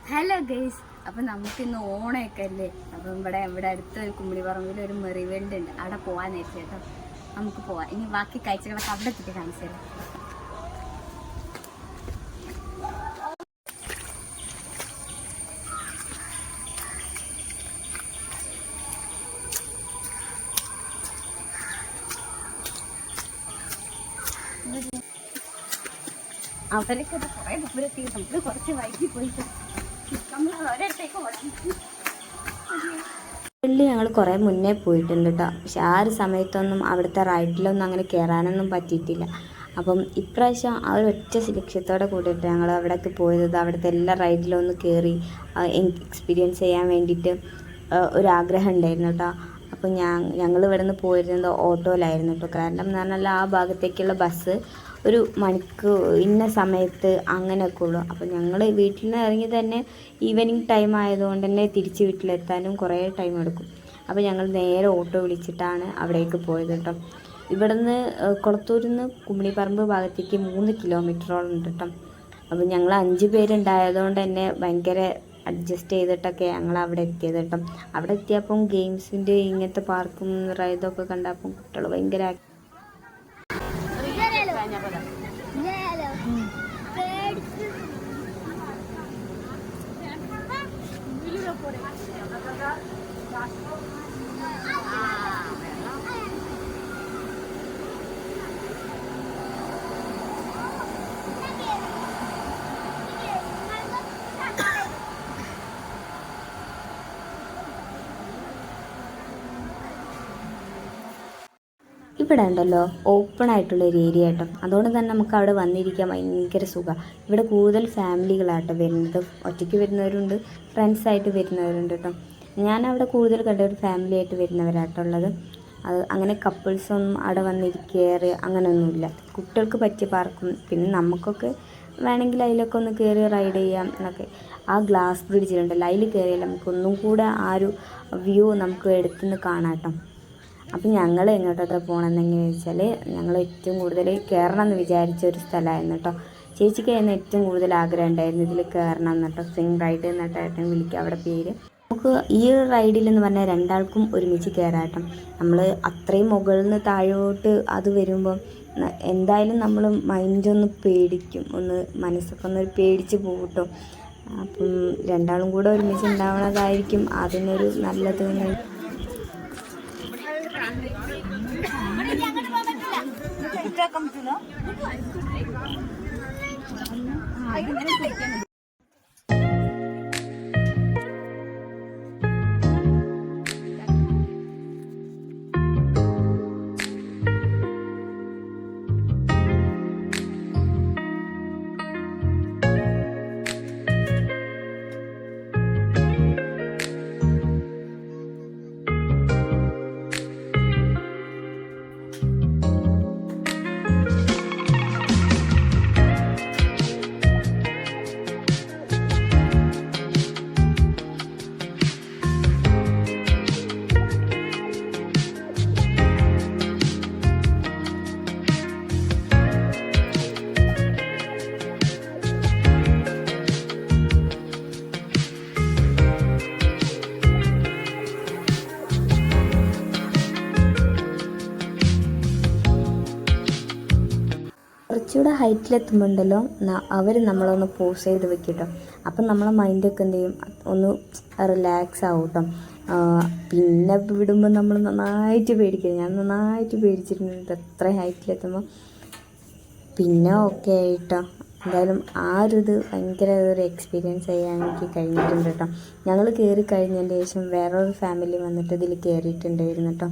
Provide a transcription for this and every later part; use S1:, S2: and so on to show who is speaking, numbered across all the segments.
S1: Hello guys, അപ്പം നമുക്കിന്ന് ഓണമൊക്കെ അല്ലേ. അപ്പം ഇവിടെ അടുത്തൊരു കുമ്മിണിപ്പറമ്പിൽ ഒരു മെറിവേൾഡ് ഉണ്ട്, അവിടെ പോകാൻ കേട്ടോ. നമുക്ക് പോവാം. ഇനി ബാക്കി കാഴ്ചകളൊക്കെ അവിടെ എത്തിയിട്ട് കാണിച്ചു തരാം. അവരൊക്കെ കുറേ ദൂരത്തി നമുക്ക് കുറച്ച് വൈകി പോയിട്ട് നമ്മൾ ഒരിടത്തേക്ക് ഓടി.
S2: വെള്ളി ഞങ്ങൾ കുറേ മുന്നേ പോയിട്ടുണ്ട് കേട്ടോ. പക്ഷെ ആ ഒരു സമയത്തൊന്നും അവിടുത്തെ റൈഡിലൊന്നും അങ്ങനെ കയറാനൊന്നും പറ്റിയിട്ടില്ല. അപ്പം ഇപ്രാവശ്യം ആ ഒരു ഒറ്റ ലക്ഷ്യത്തോടെ കൂടിയിട്ട് ഞങ്ങൾ അവിടേക്ക് പോയത്. അവിടുത്തെ എല്ലാ റൈഡിലും ഒന്ന് കയറി എക്സ്പീരിയൻസ് ചെയ്യാൻ വേണ്ടിയിട്ട് ഒരാഗ്രഹം ഉണ്ടായിരുന്നു കേട്ടോ. അപ്പോൾ ഞങ്ങൾ ഇവിടെ നിന്ന് പോയിരുന്നത് ഓട്ടോയിലായിരുന്നു കേട്ടോ. കാരണം എന്ന് പറഞ്ഞാൽ ആ ഭാഗത്തേക്കുള്ള ബസ് ഒരു മണിക്ക് ഇന്ന സമയത്ത് അങ്ങനെയൊക്കെ ഉള്ളൂ. അപ്പോൾ ഞങ്ങൾ വീട്ടിൽ നിന്ന് ഇറങ്ങി തന്നെ ഈവനിങ് ടൈം ആയതുകൊണ്ട് തന്നെ തിരിച്ച് വീട്ടിലെത്താനും കുറേ ടൈം എടുക്കും. അപ്പോൾ ഞങ്ങൾ നേരെ ഓട്ടോ വിളിച്ചിട്ടാണ് അവിടേക്ക് പോയത് കേട്ടോ. ഇവിടെ നിന്ന് കുളത്തൂരിൽ നിന്ന് കുമ്മിണിപ്പറമ്പ് ഭാഗത്തേക്ക് 3 കിലോമീറ്ററോളം ഉണ്ട് കേട്ടോ. അപ്പോൾ ഞങ്ങൾ 5 പേരുണ്ടായതുകൊണ്ട് തന്നെ ഭയങ്കര അഡ്ജസ്റ്റ് ചെയ്തിട്ടൊക്കെ ഞങ്ങൾ അവിടെ എത്തിയത് കേട്ടോ. അവിടെ എത്തിയപ്പം ഗെയിംസിൻ്റെ ഇങ്ങനത്തെ പാർക്കും റൈഡൊക്കെ കണ്ടപ്പം കുട്ടികൾ ഭയങ്കര ഇവിടെ ഉണ്ടല്ലോ ഓപ്പൺ ആയിട്ടുള്ളൊരു ഏരിയ കേട്ടോ. അതുകൊണ്ട് തന്നെ നമുക്ക് അവിടെ വന്നിരിക്കാൻ ഭയങ്കര സുഖമാണ്. ഇവിടെ കൂടുതൽ ഫാമിലികളാട്ടോ വരുന്നത്. ഒറ്റയ്ക്ക് വരുന്നവരുണ്ട്, ഫ്രണ്ട്സായിട്ട് വരുന്നവരുണ്ട് കേട്ടോ. ഞാനവിടെ കൂടുതൽ കണ്ട ഒരു ഫാമിലി ആയിട്ട് വരുന്നവരായിട്ടുള്ളത്. അത് അങ്ങനെ കപ്പിൾസൊന്നും അവിടെ വന്നിരിക്കാറ് അങ്ങനെയൊന്നുമില്ല. കുട്ടികൾക്ക് പറ്റിയ പാർക്കും പിന്നെ നമുക്കൊക്കെ വേണമെങ്കിൽ അതിലൊക്കെ ഒന്ന് കയറി റൈഡ് ചെയ്യാം എന്നൊക്കെ. ആ ഗ്ലാസ് ബ്രിഡ്ജിലുണ്ടല്ലോ, അതിൽ കയറിയാൽ നമുക്കൊന്നും കൂടെ ആ ഒരു വ്യൂ നമുക്ക് എടുത്തുനിന്ന് കാണാം കേട്ടോ. അപ്പം ഞങ്ങൾ എങ്ങോട്ടൊക്കെ പോകണമെന്നെങ്ങനെ വെച്ചാൽ ഞങ്ങൾ ഏറ്റവും കൂടുതൽ കയറണം എന്ന് വിചാരിച്ച ഒരു സ്ഥലമായിരുന്നു കേട്ടോ. ചേച്ചിക്ക് അതിന് ഏറ്റവും കൂടുതൽ ആഗ്രഹം ഉണ്ടായിരുന്നു ഇതിൽ കയറണം എന്നിട്ടോ. സ്വിങ് റൈഡ് എന്നിട്ടായിട്ടും വിളിക്കുക അവിടെ പേര്. നമുക്ക് ഈ റൈഡിൽ എന്ന് പറഞ്ഞാൽ 2 ആൾക്കും ഒരുമിച്ച് കയറാട്ടം. നമ്മൾ അത്രയും മുകളിൽ നിന്ന് താഴോട്ട് അത് വരുമ്പം എന്തായാലും നമ്മൾ മൈൻഡൊന്ന് പേടിക്കും, ഒന്ന് മനസ്സൊക്കെ ഒന്ന് പേടിച്ച് പോകും കേട്ടോ. അപ്പം 2 ആളും കൂടെ ഒരുമിച്ച് ഉണ്ടാവണതായിരിക്കും അതിനൊരു നല്ലത്. കുറച്ചുകൂടെ ഹൈറ്റിലെത്തുമ്പോണ്ടല്ലോ അവർ നമ്മളൊന്ന് പോസ് ചെയ്ത് വെക്കും കേട്ടോ. അപ്പം നമ്മളെ മൈൻഡൊക്കെ എന്ത് ചെയ്യും, ഒന്ന് റിലാക്സ് ആവും കേട്ടോ. പിന്നെ വിടുമ്പോൾ നമ്മൾ നന്നായിട്ട് പേടിക്കും. ഞാൻ നന്നായിട്ട് പേടിച്ചിട്ടുണ്ട് അത്രയും ഹൈറ്റിലെത്തുമ്പോൾ. പിന്നെ ഓക്കെ ആയിട്ടോ. എന്തായാലും ആ ഒരു ഇത് ഭയങ്കര ഒരു എക്സ്പീരിയൻസ് ചെയ്യാൻ എനിക്ക് കഴിഞ്ഞിട്ടുണ്ട് കേട്ടോ. ഞങ്ങൾ കയറി കഴിഞ്ഞതിന് ശേഷം വേറൊരു ഫാമിലി വന്നിട്ട് ഇതിൽ കയറിയിട്ടുണ്ടായിരുന്നു കേട്ടോ.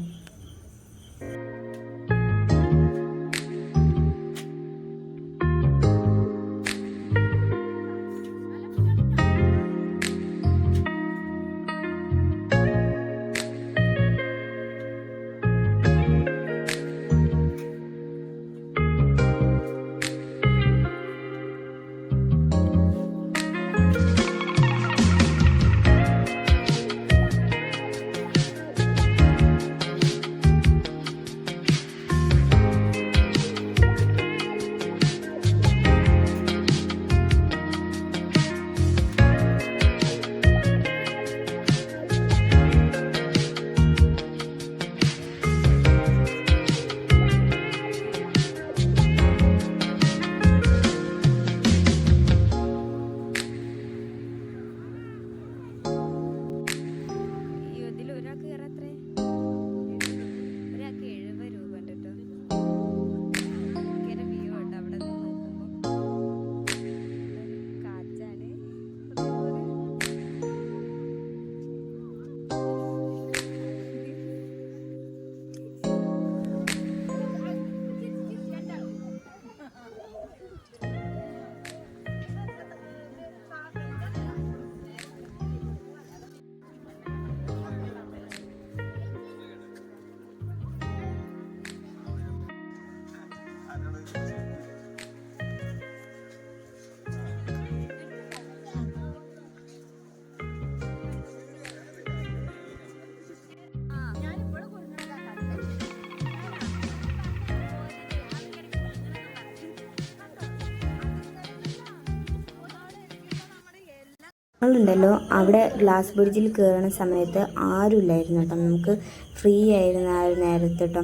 S2: ഞങ്ങളുണ്ടല്ലോ അവിടെ ഗ്ലാസ് ബ്രിഡ്ജിൽ കയറുന്ന സമയത്ത് ആരുമില്ലായിരുന്നു കേട്ടോ. നമുക്ക് ഫ്രീ ആയിരുന്നു ആ ഒരു നേരത്ത് കേട്ടോ.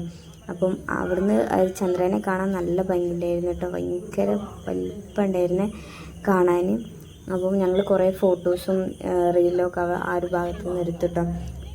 S2: അപ്പം അവിടുന്ന് ചന്ദ്രനെ കാണാൻ നല്ല ഭംഗിയുണ്ടായിരുന്നു കേട്ടോ. ഭയങ്കര വലിപ്പമുണ്ടായിരുന്നു കാണാൻ. അപ്പം ഞങ്ങൾ കുറേ ഫോട്ടോസും റീലൊക്കെ ആ ഒരു ഭാഗത്ത് നിന്ന് എടുത്തിട്ടോ.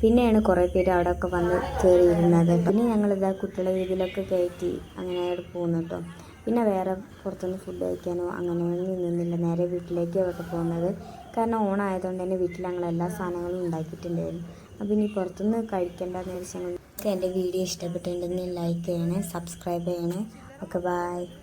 S2: പിന്നെയാണ് കുറേ പേര് അവിടെയൊക്കെ വന്ന് കയറിയിരുന്നത്. പിന്നെ ഞങ്ങളിതാ കുട്ടികളെ ഇതിലൊക്കെ കയറ്റി അങ്ങനെ അവിടെ പോകുന്നു കേട്ടോ. പിന്നെ വേറെ പുറത്തുനിന്ന് ഫുഡ് കഴിക്കാനോ അങ്ങനെയൊന്നും നിന്നില്ല. നേരെ വീട്ടിലേക്കൊക്കെ പോകുന്നത്. കാരണം ഓണായതുകൊണ്ട് തന്നെ വീട്ടിൽ ഞങ്ങൾ എല്ലാ സാധനങ്ങളും ഉണ്ടാക്കിയിട്ടുണ്ടായിരുന്നു. അപ്പോൾ ഇനി പുറത്തുനിന്ന് കഴിക്കേണ്ടെന്ന് വെച്ചാൽ എൻ്റെ വീഡിയോ ഇഷ്ടപ്പെട്ടിട്ടുണ്ടെങ്കിൽ ലൈക്ക് ചെയ്യണേ, സബ്സ്ക്രൈബ് ചെയ്യണേ. Okay, by.